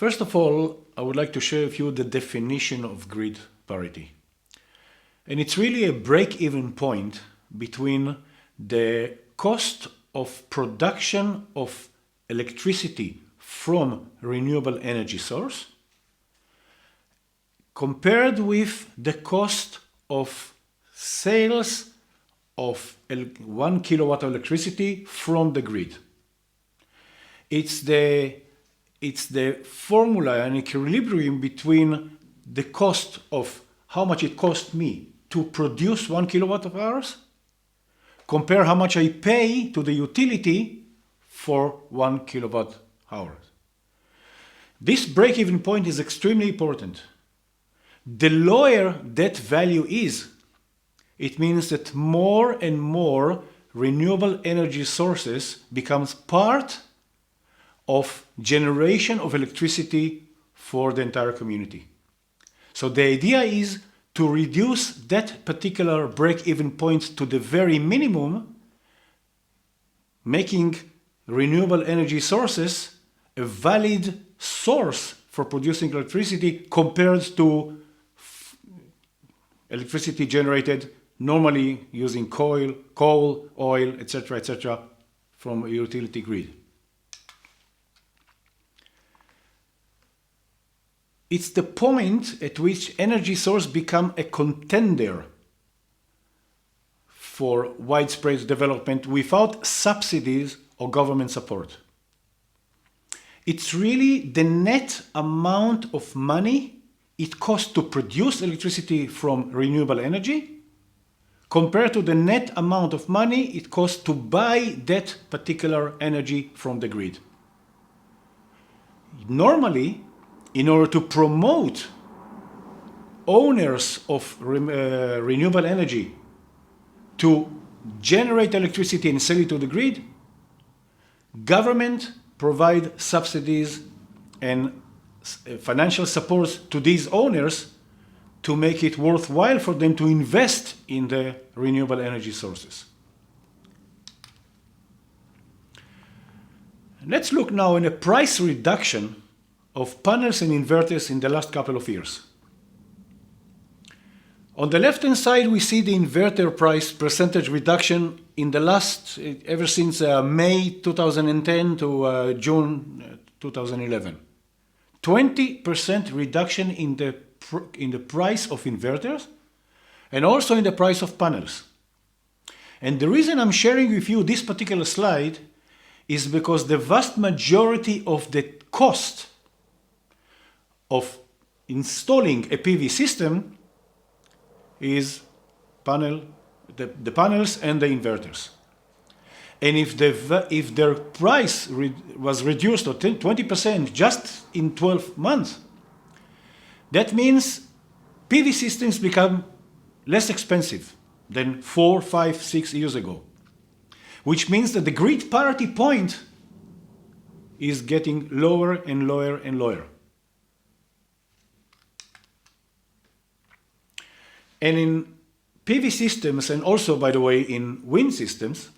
First of all, I would like to share with you the definition of grid parity. And it's really a break-even point between the cost of production of electricity from renewable energy source compared with the cost of sales of 1 kilowatt of electricity from the grid. It's the formula and equilibrium between the cost of how much it costs me to produce 1 kilowatt of hours, compare how much I pay to the utility for 1 kilowatt hours. This break-even point is extremely important. The lower that value is, it means that more and more renewable energy sources becomes part of generation of electricity for the entire community. So the idea is to reduce that particular break-even point to the very minimum, making renewable energy sources a valid source for producing electricity compared to electricity generated normally using coal, oil, etc., from a utility grid. It's the point at which energy source become a contender for widespread development without subsidies or government support. It's really the net amount of money it costs to produce electricity from renewable energy compared to the net amount of money it costs to buy that particular energy from the grid. Normally, in order to promote owners of renewable energy to generate electricity and sell it to the grid, government provide subsidies and financial support to these owners to make it worthwhile for them to invest in the renewable energy sources. Let's look now at a price reduction of panels and inverters in the last couple of years. On the left-hand side, we see the inverter price percentage reduction in the last, ever since May 2010 to June 2011. 20% reduction in the price of inverters and also in the price of panels. And the reason I'm sharing with you this particular slide is because the vast majority of the cost of installing a PV system is the panels and the inverters. And if their price was reduced to 20% just in 12 months, that means PV systems become less expensive than 4, 5, 6 years ago, which means that the grid parity point is getting lower and lower and lower. And in PV systems, and also, by the way, in wind systems,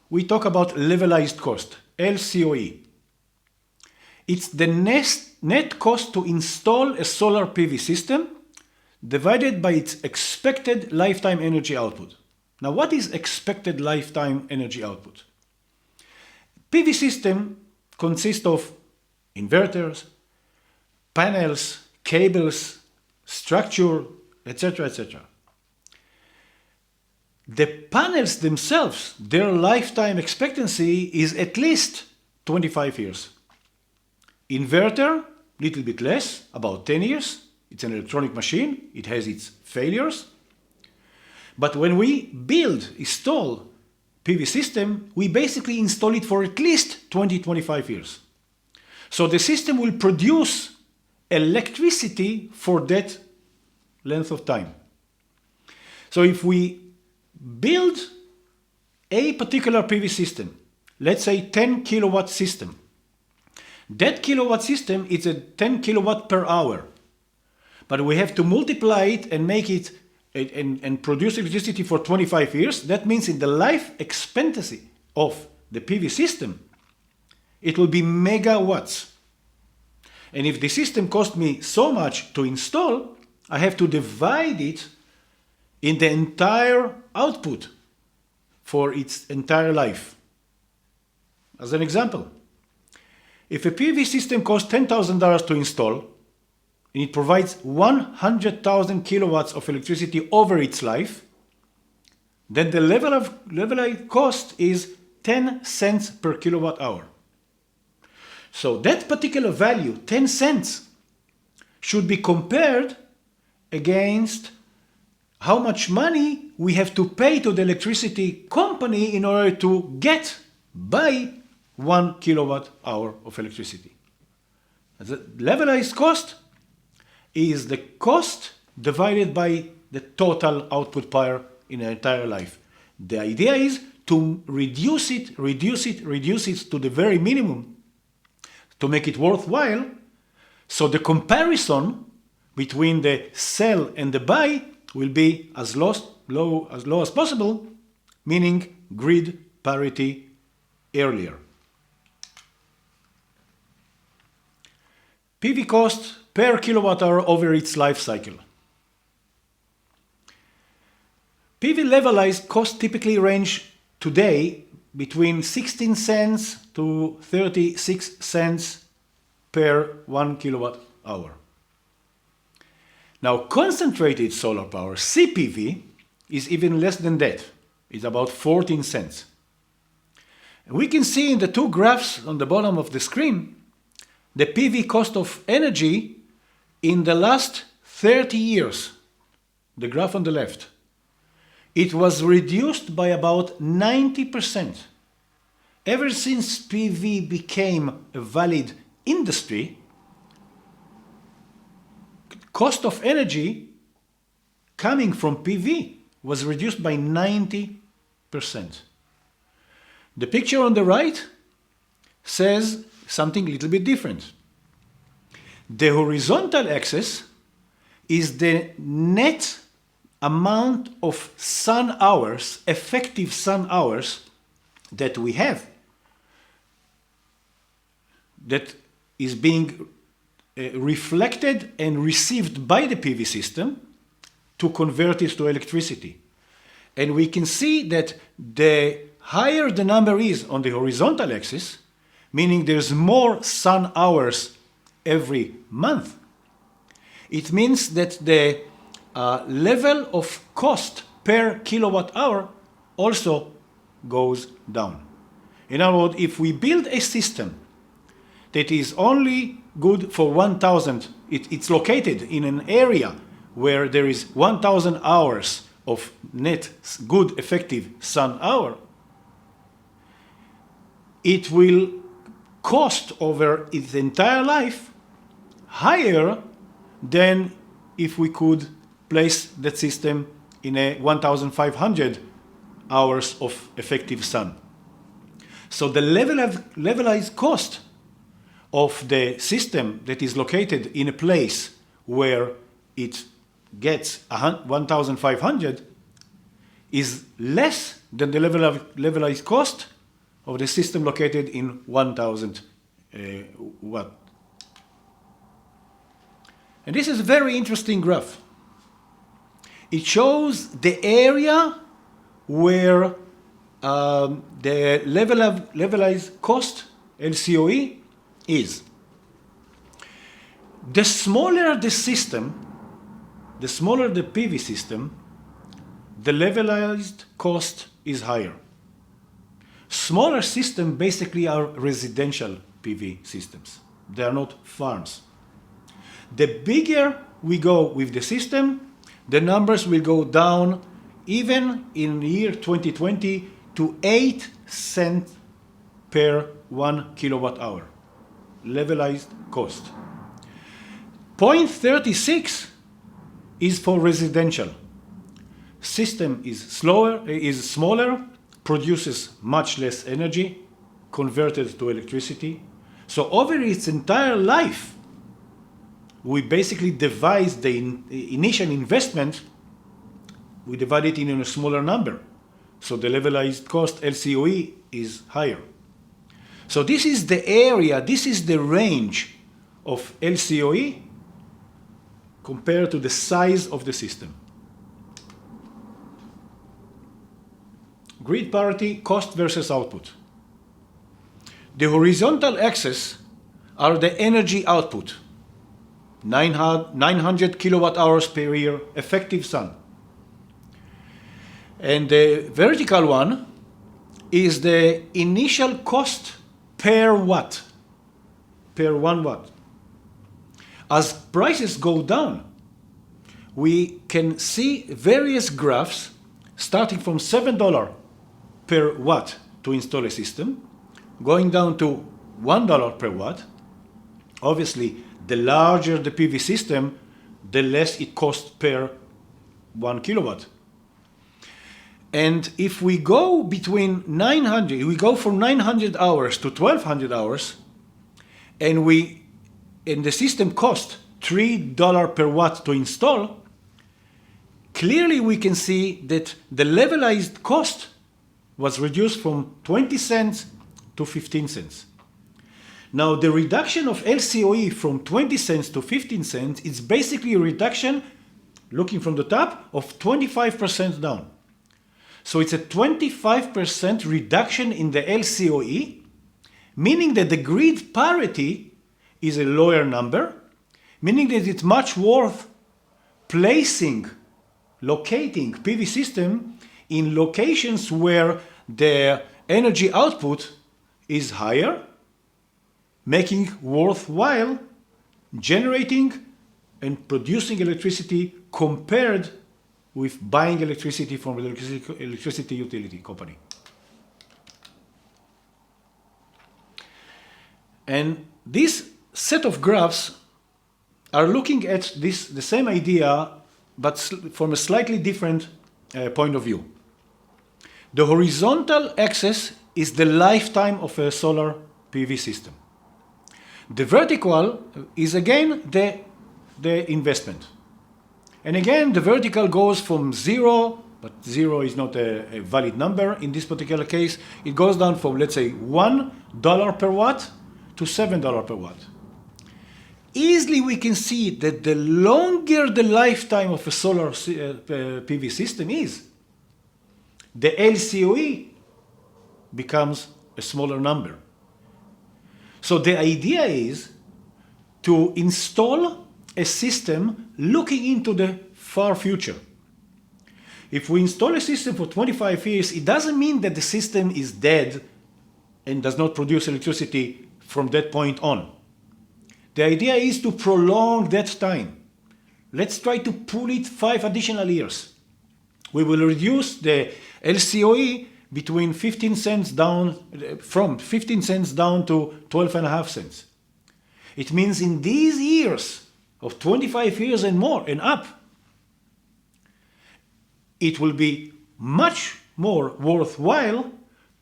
we talk about levelized cost, LCOE. It's the net cost to install a solar PV system divided by its expected lifetime energy output. Now, what is expected lifetime energy output? PV system consists of inverters, panels, cables, structure, etc. The panels themselves, their lifetime expectancy is at least 25 years. Inverter, little bit less, about 10 years. It's an electronic machine. It has its failures. But when we install PV system, we basically install it for at least 20-25 years. So the system will produce electricity for that length of time. So if we build a particular PV system, let's say 10 kilowatt system, that kilowatt system is a 10 kilowatt per hour, but we have to multiply it and make it and produce electricity for 25 years. That means in the life expectancy of the PV system, it will be megawatts. And if the system cost me so much to install, I have to divide it in the entire output for its entire life. As an example, if a PV system costs $10,000 to install, and it provides 100,000 kilowatts of electricity over its life, then the levelized cost is 10 cents per kilowatt hour. So that particular value, 10 cents, should be compared against how much money we have to pay to the electricity company in order to buy 1 kilowatt hour of electricity. The levelized cost is the cost divided by the total output power in an entire life. The idea is to reduce it to the very minimum to make it worthwhile, so the comparison between the sell and the buy will be as low as possible, meaning grid parity earlier. PV cost per kilowatt hour over its life cycle. PV levelized costs typically range today between 16 cents to 36 cents per 1 kilowatt hour. Now, concentrated solar power, CPV, is even less than that. It's about 14 cents. And we can see in the two graphs on the bottom of the screen the PV cost of energy in the last 30 years. The graph on the left. It was reduced by about 90%. Ever since PV became a valid industry, cost of energy coming from PV was reduced by 90%. The picture on the right says something a little bit different. The horizontal axis is the net amount of sun hours, effective sun hours, that we have, that is being reflected and received by the PV system to convert it to electricity. And we can see that the higher the number is on the horizontal axis, meaning there's more sun hours every month, it means that the level of cost per kilowatt hour also goes down. In other words, if we build a system that is only good for 1,000, it's located in an area where there is 1,000 hours of net good effective sun hour, it will cost over its entire life higher than if we could place that system in a 1,500 hours of effective sun. So the levelized cost of the system that is located in a place where it gets 1,500 is less than the levelized cost of the system located in 1,000 watt. And this is a very interesting graph. It shows the area where the levelized cost, LCOE, is. The smaller the system, the smaller the PV system, the levelized cost is higher. Smaller systems basically are residential PV systems. They are not farms. The bigger we go with the system, the numbers will go down even in the year 2020 to 8 cents per 1 kilowatt hour. Levelized cost. 0.36 is for residential. System is smaller, produces much less energy, converted to electricity. So over its entire life, we basically divide the initial investment, we divide it in a smaller number. So the levelized cost, LCOE, is higher. So this is the area, this is the range of LCOE compared to the size of the system. Grid parity, cost versus output. The horizontal axis are the energy output, 900 kilowatt hours per year effective sun. And the vertical one is the initial cost per watt, per 1 watt. As prices go down, we can see various graphs starting from $7 per watt to install a system, going down to $1 per watt. Obviously, the larger the PV system, the less it costs per 1 kilowatt. And if we go between 900, we go from 900 hours to 1200 hours, and the system costs $3 per watt to install, clearly we can see that the levelized cost was reduced from 20 cents to 15 cents. Now, the reduction of LCOE from 20 cents to 15 cents is basically a reduction, looking from the top, of 25% down. So it's a 25% reduction in the LCOE, meaning that the grid parity is a lower number, meaning that it's much worth locating PV system in locations where the energy output is higher, making worthwhile generating and producing electricity compared with buying electricity from the electricity utility company. And this set of graphs are looking at the same idea, but from a slightly different point of view. The horizontal axis is the lifetime of a solar PV system. The vertical is again the investment. And again, the vertical goes from 0, but 0 is not a valid number in this particular case. It goes down from, let's say, $1 per watt to $7 per watt. Easily we can see that the longer the lifetime of a solar PV system is, the LCOE becomes a smaller number. So the idea is to install a system looking into the far future. If we install a system for 25 years, it doesn't mean that the system is dead and does not produce electricity from that point on. The idea is to prolong that time. Let's try to pull it 5 additional years. We will reduce the LCOE between 15 cents down, from 15 cents down to 12.5 cents. It means in these years of 25 years and more and up, it will be much more worthwhile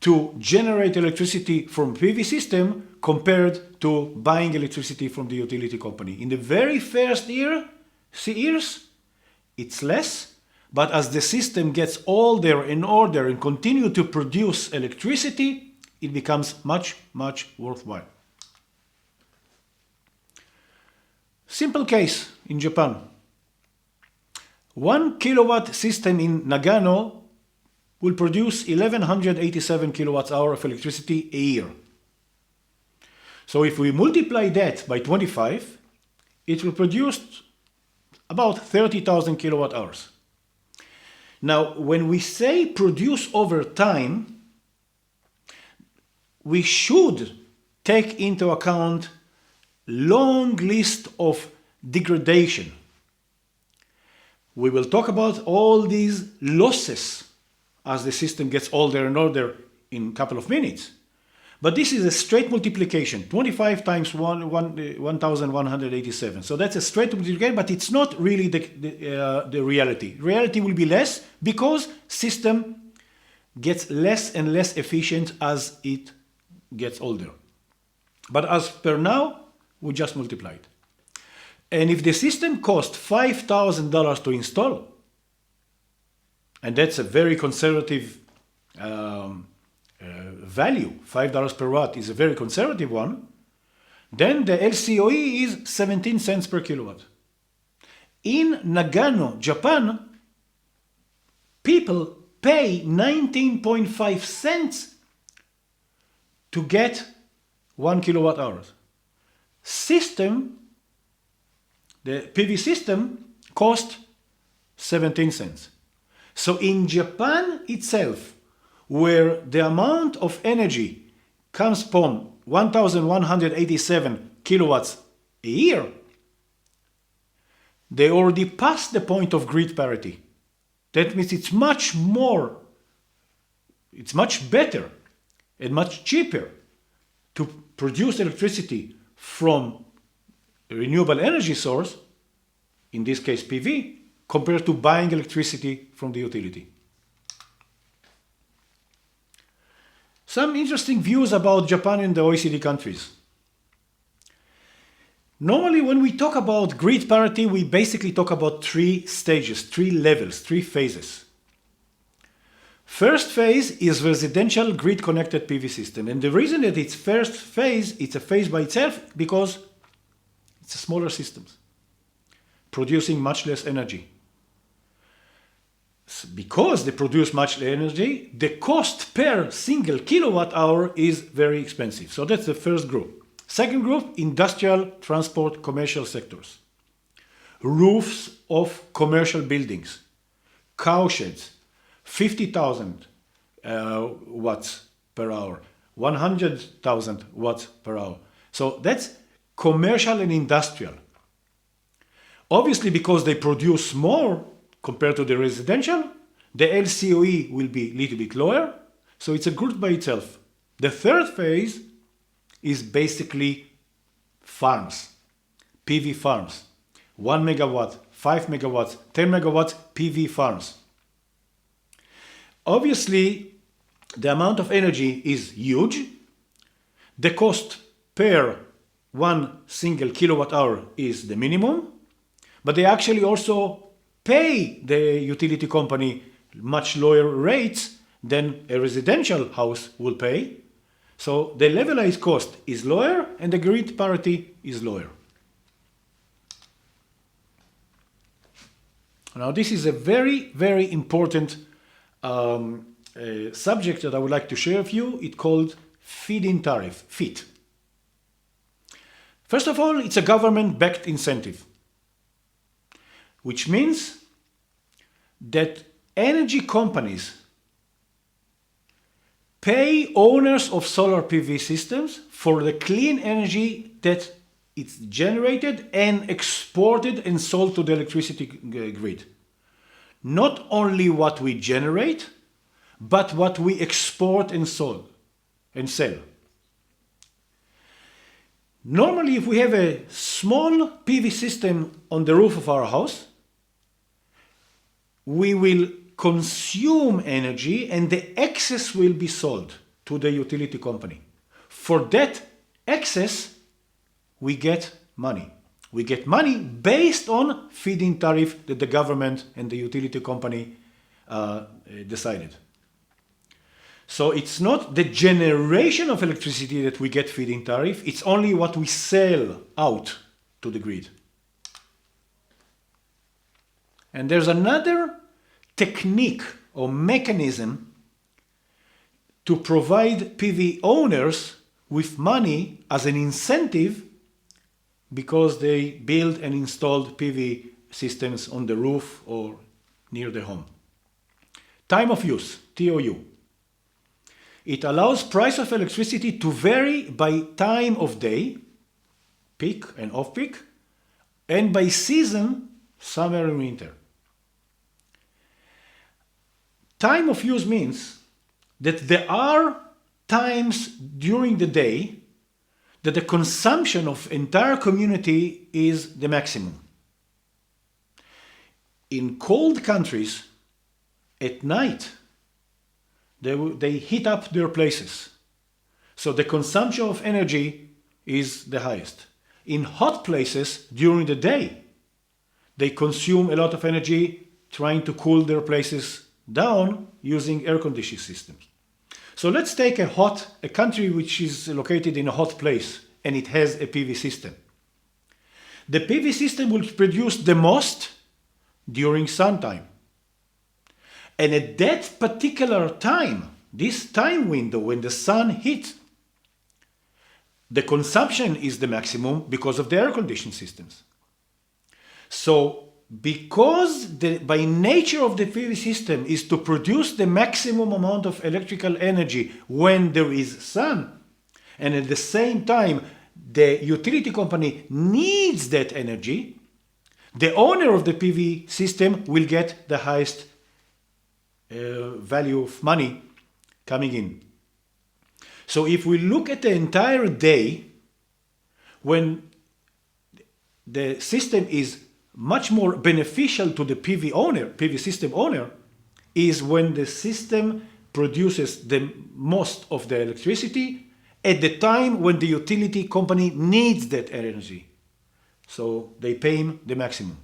to generate electricity from PV system compared to buying electricity from the utility company. In the very first years, it's less, but as the system gets older and older and continue to produce electricity, it becomes much, much worthwhile. Simple case in Japan. 1 kilowatt system in Nagano will produce 1187 kilowatts hour of electricity a year. So if we multiply that by 25, it will produce about 30,000 kilowatt hours. Now, when we say produce over time, we should take into account long list of degradation. We will talk about all these losses as the system gets older and older in a couple of minutes. But this is a straight multiplication, 25 times 1,187. So that's a straight multiplication, but it's not really the reality. Reality will be less because system gets less and less efficient as it gets older. But as per now, we just multiplied. And if the system costs $5,000 to install, and that's a very conservative value, $5 per watt is a very conservative one, Then the LCOE is 17 cents per kilowatt. In Nagano, Japan, people pay 19.5 cents to get 1 kilowatt hour. The PV system cost 17 cents. So in Japan itself, where the amount of energy comes from 1,187 kilowatts a year, they already passed the point of grid parity. That means it's much better and much cheaper to produce electricity from a renewable energy source, in this case PV, compared to buying electricity from the utility. Some interesting views about Japan and the OECD countries. Normally, when we talk about grid parity, we basically talk about 3 stages, 3 levels, 3 phases. First phase is residential grid-connected PV system. And the reason that it's first phase, it's a phase by itself, because it's a smaller systems, producing much less energy. Because they produce much less energy, the cost per single kilowatt hour is very expensive. So that's the first group. Second group, industrial, transport, commercial sectors. Roofs of commercial buildings, cow sheds, 50,000 watts per hour, 100,000 watts per hour. So that's commercial and industrial. Obviously, because they produce more compared to the residential, the LCOE will be a little bit lower. So it's a group by itself. The third phase is basically farms, PV farms, 1 megawatt, 5 megawatts, 10 megawatts PV farms. Obviously, the amount of energy is huge. The cost per 1 single kilowatt hour is the minimum, but they actually also pay the utility company much lower rates than a residential house will pay. So the levelized cost is lower and the grid parity is lower. Now this is a very, very important subject that I would like to share with you. It's called Feed In Tariff, FIT. First of all, it's a government-backed incentive, which means that energy companies pay owners of solar PV systems for the clean energy that it's generated and exported and sold to the electricity grid. Not only what we generate, but what we export and sell. Normally, if we have a small PV system on the roof of our house, we will consume energy and the excess will be sold to the utility company. For that excess, we get money. We get money based on feed-in tariff that the government and the utility company decided. So it's not the generation of electricity that we get feed-in tariff, it's only what we sell out to the grid. And there's another technique or mechanism to provide PV owners with money as an incentive because they build and installed PV systems on the roof or near the home. Time of use, TOU. It allows price of electricity to vary by time of day, peak and off-peak, and by season, summer and winter. Time of use means that there are times during the day that the consumption of entire community is the maximum. In cold countries, at night, they heat up their places. So the consumption of energy is the highest. In hot places, during the day, they consume a lot of energy trying to cool their places down using air conditioning systems. So let's take a country which is located in a hot place, and it has a PV system. The PV system will produce the most during sun time. And at that particular time, this time window when the sun hits, the consumption is the maximum because of the air conditioning systems. So because by nature of the PV system is to produce the maximum amount of electrical energy when there is sun, and at the same time the utility company needs that energy, the owner of the PV system will get the highest value of money coming in. So if we look at the entire day, when the system is much more beneficial to the PV system owner, is when the system produces the most of the electricity at the time when the utility company needs that energy. So they pay him the maximum.